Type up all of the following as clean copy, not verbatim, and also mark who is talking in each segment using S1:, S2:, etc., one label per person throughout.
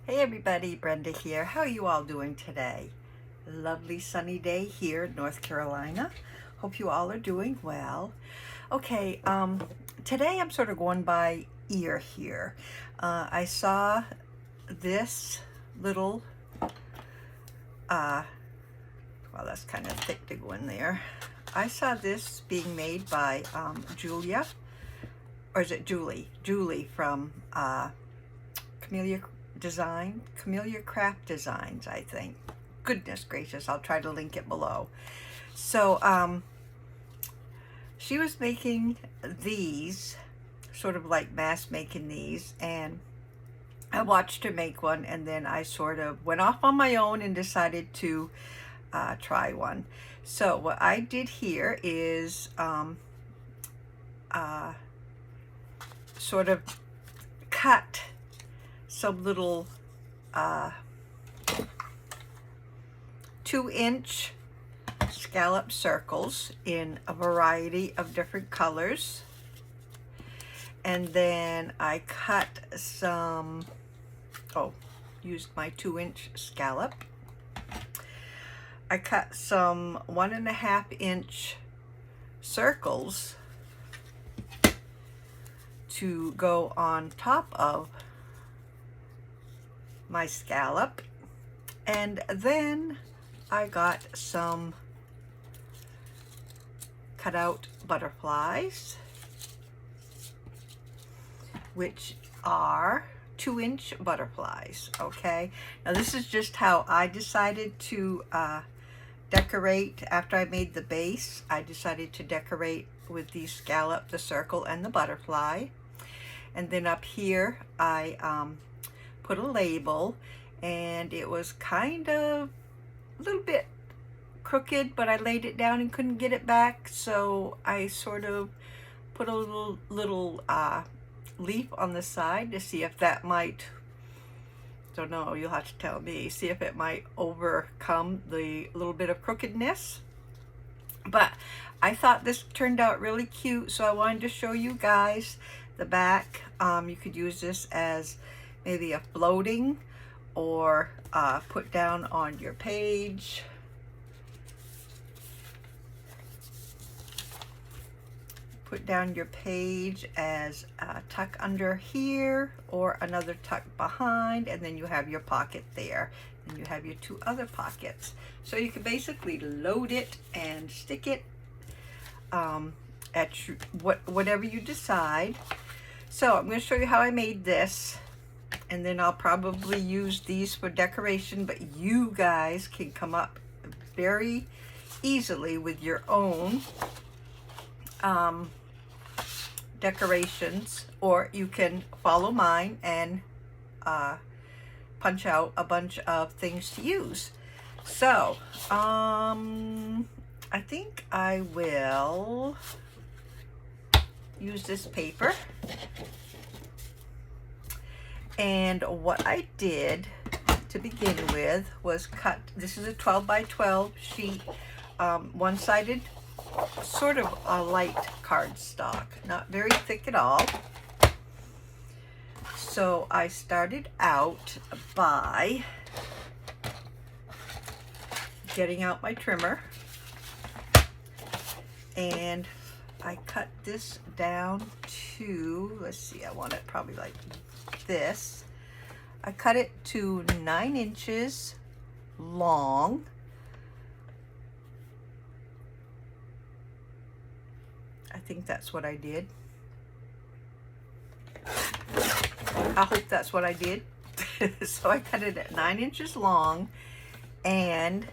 S1: Hey everybody, Brenda here. How are you all doing today? Lovely sunny day here in North Carolina. Hope you all are doing well. Okay, today I'm sort of going by ear here. I saw this little, well that's kind of thick to go in there. I saw this being made by Julia, or is it Julie? Julie from Camellia Craft Designs, I think. Goodness gracious, I'll try to link it below. So she was making these, sort of like mass making these, and I watched her make one, and then I sort of went off on my own and decided to try one. So what I did here is sort of cut some little 2-inch scallop circles in a variety of different colors, and then I cut some, used my 2-inch scallop. I cut some 1.5-inch circles to go on top of my scallop, and then I got some cut out butterflies, which are 2-inch butterflies. Okay, now this is just how I decided to decorate. After I made the base, I decided to decorate with the scallop, the circle, and the butterfly. And then up here I put a label, and it was kind of a little bit crooked, but I laid it down and couldn't get it back, so I sort of put a little leaf on the side to see if that might, don't know, you'll have to tell me, see if it might overcome the little bit of crookedness. But I thought this turned out really cute, so I wanted to show you guys the back. You could use this as maybe a floating, or put down on your page. Put down your page as a tuck under here, or another tuck behind, and then you have your pocket there, and you have your 2 other pockets. So you can basically load it and stick it at whatever you decide. So I'm going to show you how I made this, and then I'll probably use these for decoration, but you guys can come up very easily with your own decorations, or you can follow mine and punch out a bunch of things to use. So I think I will use this paper. And what I did to begin with was cut, this is a 12 by 12 sheet, one-sided, sort of a light cardstock, not very thick at all. So I started out by getting out my trimmer, and I cut this down to, let's see, I want it probably like this. I cut it to 9 inches long. I think that's what I did. I hope that's what I did. So I cut it at 9 inches long and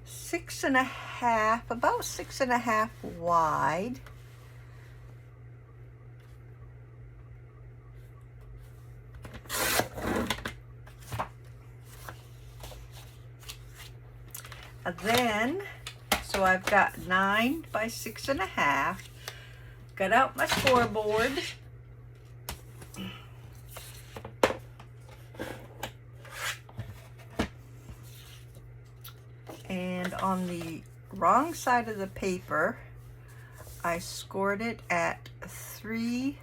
S1: 6.5, about 6.5 wide. And then, so I've got 9 by 6.5. Got out my scoreboard. And on the wrong side of the paper, I scored it at 3,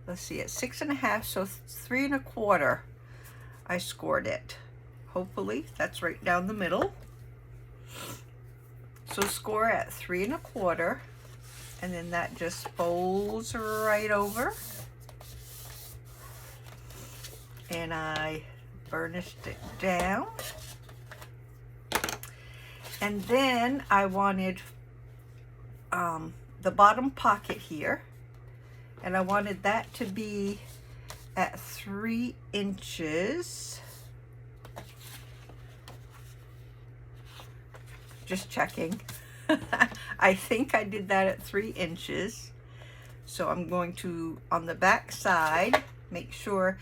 S1: let's see, at 6.5, so 3 1/4 I scored it. Hopefully that's right down the middle. So score at 3 1/4, and then that just folds right over. And I burnished it down. And then I wanted the bottom pocket here, and I wanted that to be at 3 inches. Just checking. I think I did that at 3 inches. So I'm going to, on the back side, make sure.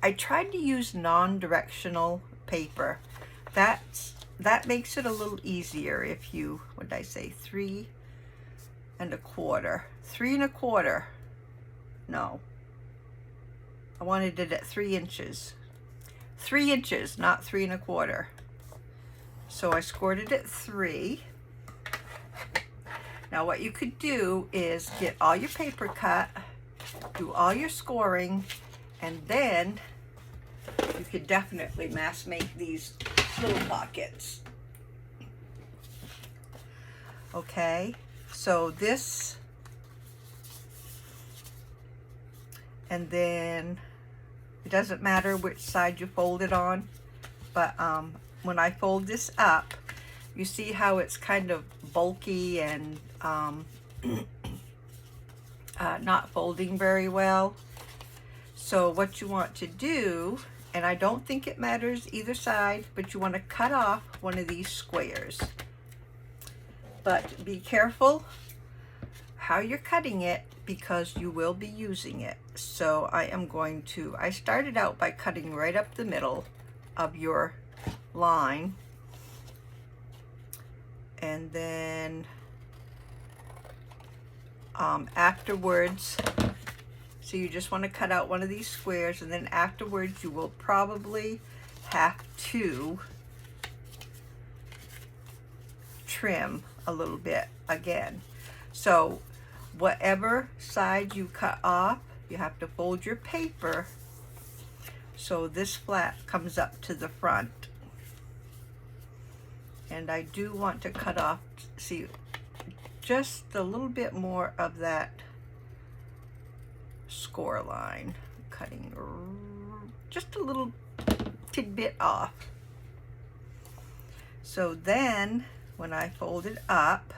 S1: I tried to use non-directional paper. That makes it a little easier if you, what did I say, 3 1/4. 3 1/4. No. I wanted it at 3 inches. 3 inches, not 3 1/4. So I scored it at 3. Now what you could do is get all your paper cut, do all your scoring, and then you could definitely mass make these little pockets. Okay, so this, and then it doesn't matter which side you fold it on, but when I fold this up, you see how it's kind of bulky and not folding very well. So what you want to do, and I don't think it matters either side, but you want to cut off one of these squares. But be careful how you're cutting it, because you will be using it. So I am going to, I started out by cutting right up the middle of your line, and then afterwards, so you just want to cut out one of these squares, and then afterwards you will probably have to trim a little bit again. So whatever side you cut off, you have to fold your paper so this flap comes up to the front. And I do want to cut off, see, just a little bit more of that score line, cutting just a little tidbit off. So then when I fold it up,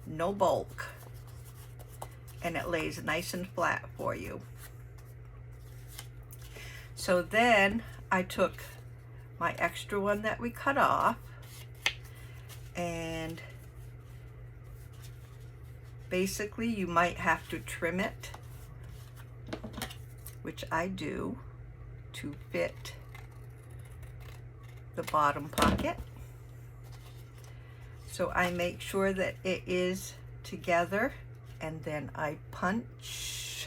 S1: no bulk, and it lays nice and flat for you. So then I took my extra one that we cut off, and basically you might have to trim it, which I do, to fit the bottom pocket. So I make sure that it is together, and then I punch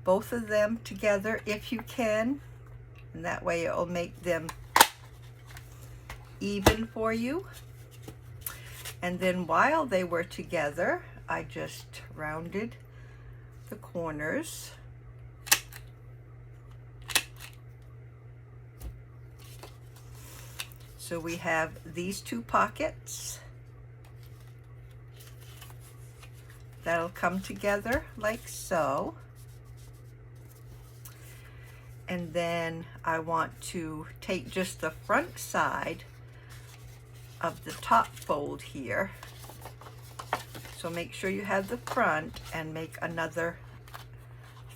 S1: both of them together if you can, and that way it will make them even for you. And then while they were together, I just rounded the corners. So we have these two pockets that'll come together like so. And then I want to take just the front side of the top fold here. So make sure you have the front and make another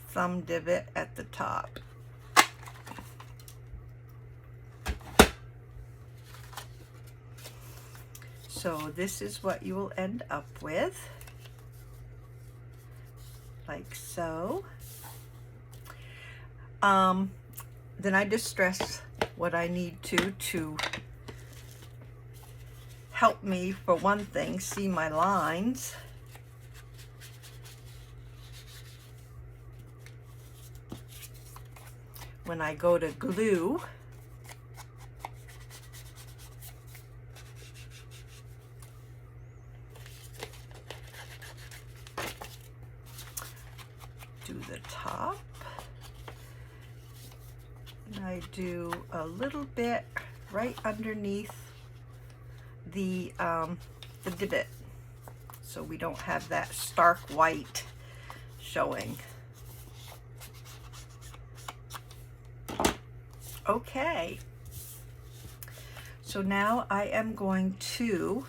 S1: thumb divot at the top. So this is what you will end up with, like so. Then I distress what I need to help me, for one thing, see my lines. When I go to glue, do the top. And I do a little bit right underneath the divot, so we don't have that stark white showing. Okay, so now I am going to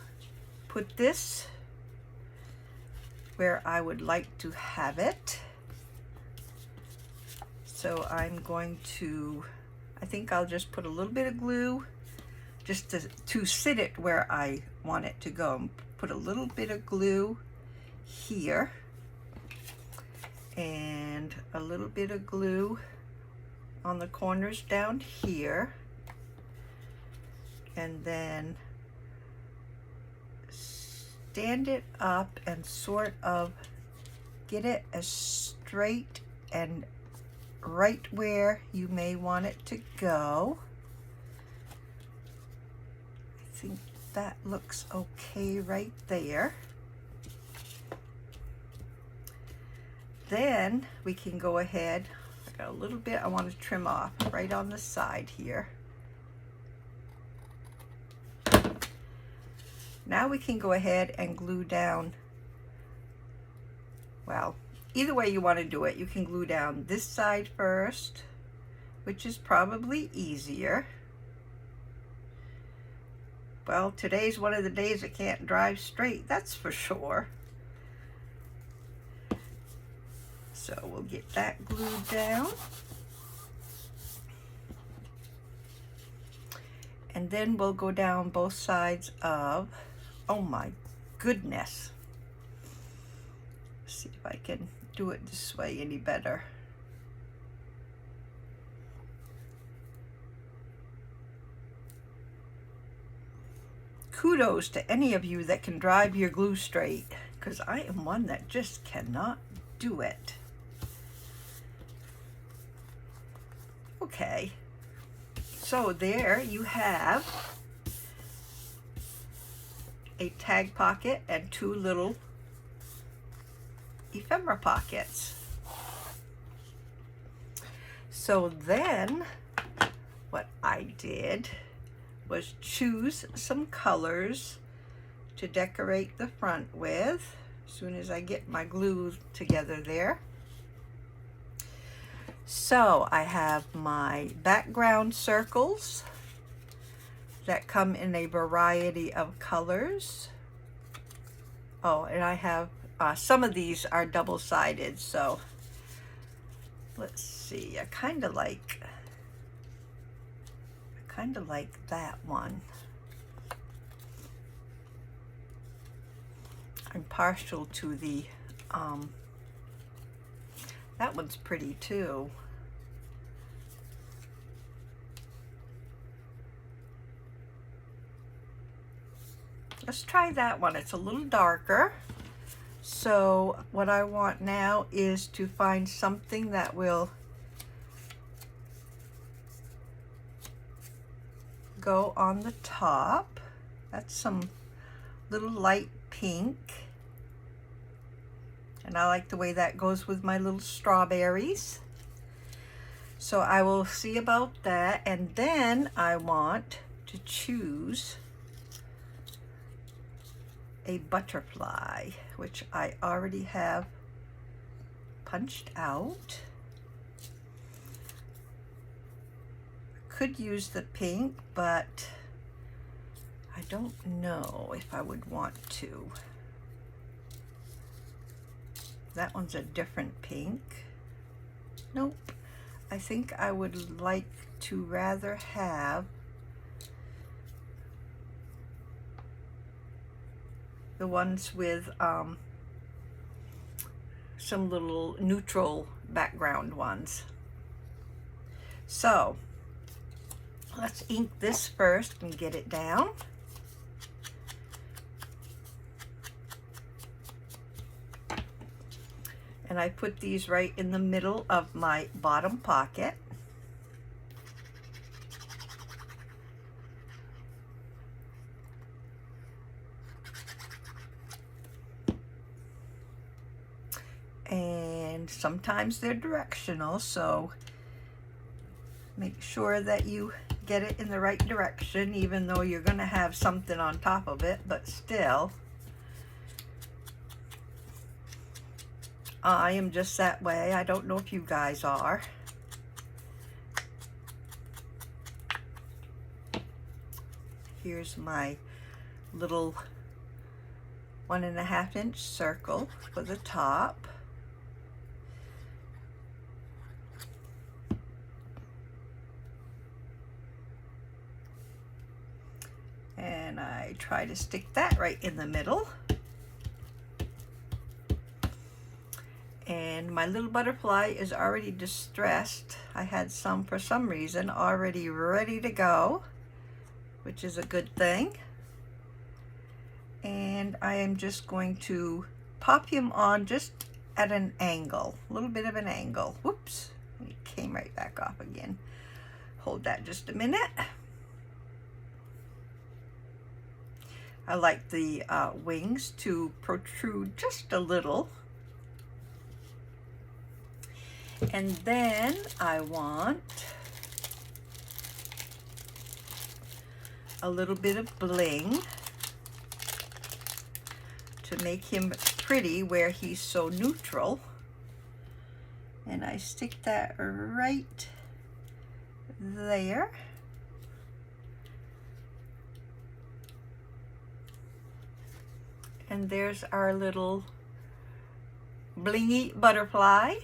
S1: put this where I would like to have it. So I'm going to, I think I'll just put a little bit of glue just to sit it where I want it to go. Put a little bit of glue here and a little bit of glue on the corners down here, and then stand it up and sort of get it as straight and right where you may want it to go. I think that looks okay right there. Then we can go ahead, I got a little bit I want to trim off right on the side here. Now we can go ahead and glue down, well, either way you want to do it. You can glue down this side first, which is probably easier. Well, today's one of the days I can't drive straight, that's for sure. So we'll get that glued down. And then we'll go down both sides of, oh my goodness. Let's see if I can do it this way any better. Kudos to any of you that can drive your glue straight, because I am one that just cannot do it. Okay, so there you have a tag pocket and two little ephemera pockets. So then what I did was choose some colors to decorate the front with as soon as I get my glue together there. So I have my background circles that come in a variety of colors. Oh, and I have some of these are double-sided, so let's see. I kind of like that one. I'm partial to the that one's pretty too. Let's try that one. It's a little darker. So what I want now is to find something that will go on the top. That's some little light pink. And I like the way that goes with my little strawberries. So I will see about that. And then I want to choose a butterfly, which I already have punched out. Could use the pink, but I don't know if I would want to. That one's a different pink. Nope. I think I would like to rather have the ones with some little neutral background ones. So let's ink this first and get it down. And I put these right in the middle of my bottom pocket. And sometimes they're directional, so make sure that you get it in the right direction, even though you're going to have something on top of it, but still. I am just that way. I don't know if you guys are. Here's my little 1.5 inch circle for the top. And I try to stick that right in the middle. And my little butterfly is already distressed. I had some, for some reason, already ready to go, which is a good thing. And I am just going to pop him on just at an angle, a little bit of an angle. Whoops, he came right back off again. Hold that just a minute. I like the wings to protrude just a little. And then I want a little bit of bling to make him pretty where he's so neutral. And I stick that right there. And there's our little blingy butterfly.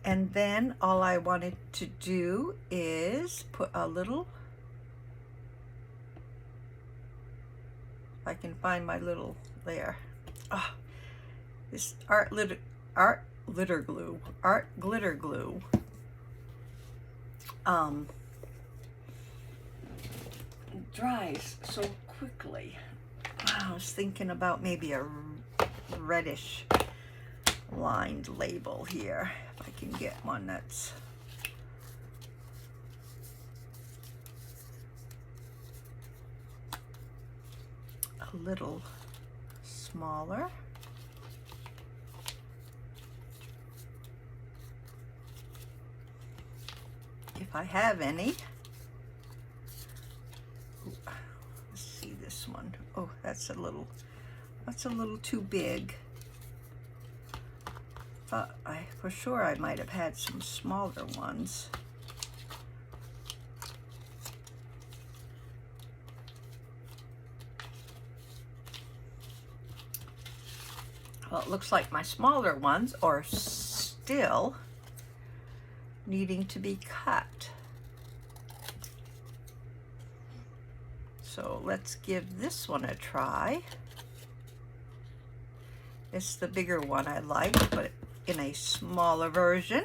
S1: And then all I wanted to do is put a little, if I can find my little there. Oh, this art glitter glue. It dries so quickly. I was thinking about maybe a reddish lined label here, if I can get one that's a little smaller. If I have any. Ooh, let's see this one. Oh, that's a little too big. For sure I might have had some smaller ones. Well, it looks like my smaller ones are still needing to be cut. So let's give this one a try. It's the bigger one I like, but in a smaller version.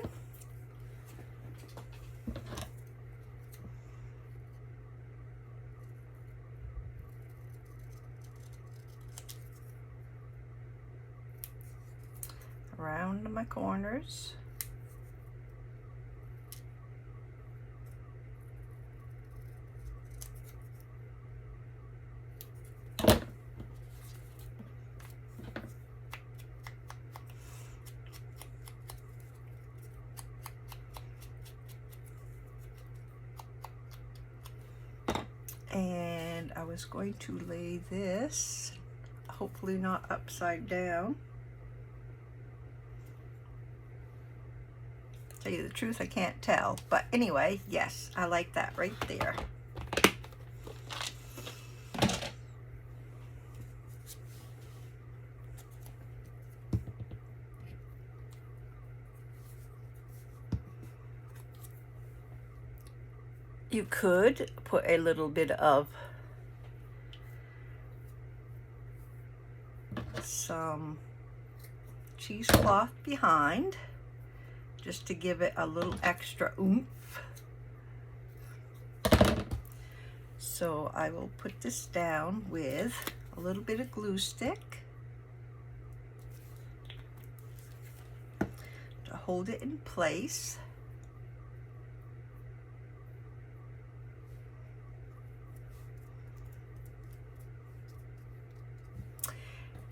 S1: Around my corners. And I was going to lay this, hopefully not upside down. Tell you the truth, I can't tell. But anyway, yes, I like that right there. You could put a little bit of some cheesecloth behind, just to give it a little extra oomph. So I will put this down with a little bit of glue stick to hold it in place.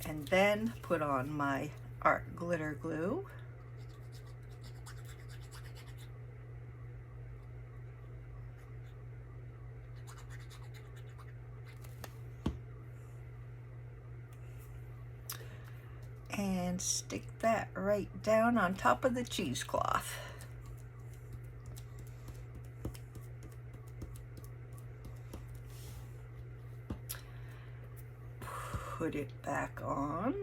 S1: And then put on my art glitter glue. And stick that right down on top of the cheesecloth. Put it back on.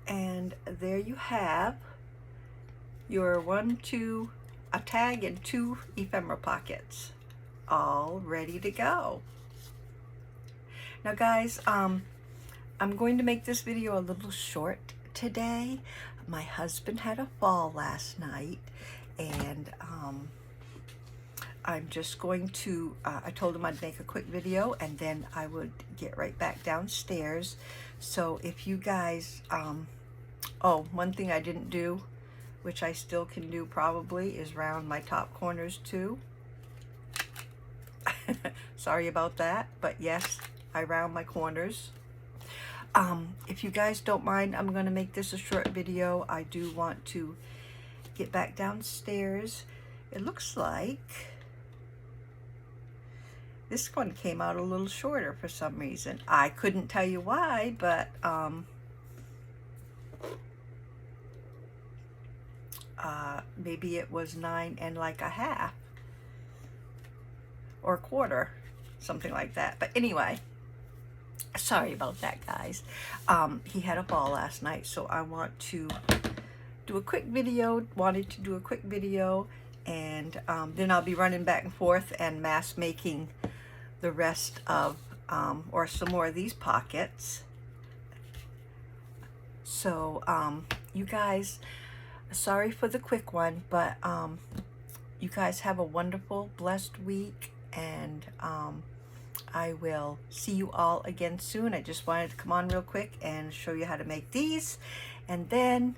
S1: And there you have your a tag and 2 ephemera pockets, all ready to go. Now guys, I'm going to make this video a little short today. My husband had a fall last night, and I'm just going to, I told him I'd make a quick video and then I would get right back downstairs. So if you guys, oh, one thing I didn't do, which I still can do probably, is round my top corners too. Sorry about that, but yes, I round my corners. If you guys don't mind, I'm going to make this a short video. I do want to get back downstairs. It looks like this one came out a little shorter for some reason. I couldn't tell you why, but maybe it was 9 1/2 or 1/4, something like that. But anyway, sorry about that, guys. He had a fall last night, so I want to do a quick video, and then I'll be running back and forth and mass making the rest of, or some more of these pockets. So, you guys, sorry for the quick one, but you guys have a wonderful, blessed week, and I will see you all again soon. I just wanted to come on real quick and show you how to make these, and then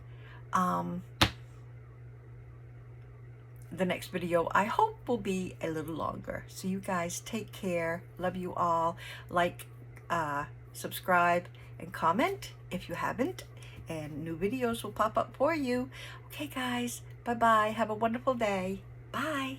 S1: the next video I hope will be a little longer. So you guys take care. Love you all. Like, subscribe, and comment if you haven't, and new videos will pop up for you. Okay guys, bye bye. Have a wonderful day. Bye.